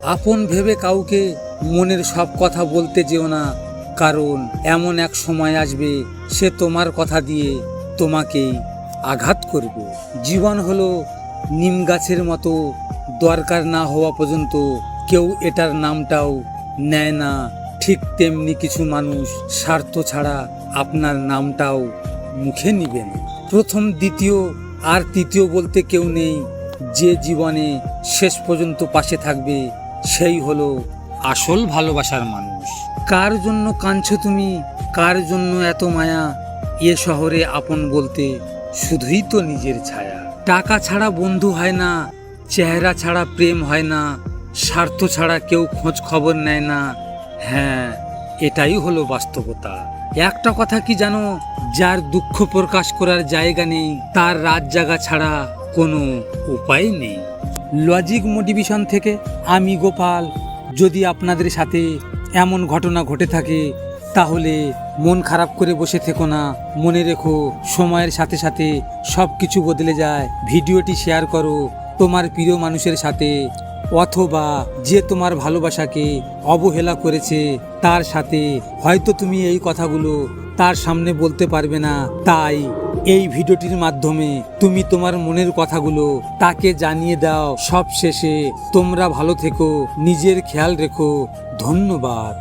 আপন ভেবে কাউকে মনের সব কথা বলতে যেও না, কারণ এমন এক সময় আসবে সে তোমার কথা দিয়ে তোমাকেই আঘাত করবে। জীবন হলো নিম গাছের মতো, দরকার না হওয়া পর্যন্ত কেউ এটার নামটাও নেয় না। ঠিক তেমনি কিছু মানুষ স্বার্থ ছাড়া আপনার নামটাও মুখে নিবে না। প্রথম, দ্বিতীয় আর তৃতীয় বলতে কেউ নেই। যে জীবনে শেষ পর্যন্ত পাশে থাকবে সেই হলো আসল ভালোবাসার মানুষ। কার জন্য কাঁদছো তুমি, কার জন্য এত মায়া? এ শহরে আপন বলতে শুধুই তো নিজের ছায়া। টাকা ছাড়া বন্ধু হয় না, চেহারা ছাড়া প্রেম হয় না, স্বার্থ ছাড়া কেউ খোঁজ খবর নেয় না। হ্যাঁ, এটাই হলো বাস্তবতা। একটা কথা কি জানো, যার দুঃখ প্রকাশ করার জায়গা নেই তার রাত জাগা ছাড়া কোনো উপায় নেই। লজিক মোটিভেশন থেকে আমি গোপাল। যদি আপনাদের সাথে এমন ঘটনা ঘটে থাকে তাহলে মন খারাপ করে বসে থেকো না। মনে রেখো, সময়ের সাথে সাথে সব কিছু বদলে যায়। ভিডিওটি শেয়ার করো তোমার প্রিয় মানুষের সাথে, অথবা যে তোমার ভালোবাসাকে অবহেলা করেছে তার সাথে। হয়তো তুমি এই কথাগুলো তার সামনে বলতে পারবে না, তাই এই ভিডিওটির মাধ্যমে তুমি তোমার মনের কথাগুলো তাকে জানিয়ে দাও। সব শেষে তোমরা ভালো থেকো, নিজের খেয়াল রেখো। ধন্যবাদ।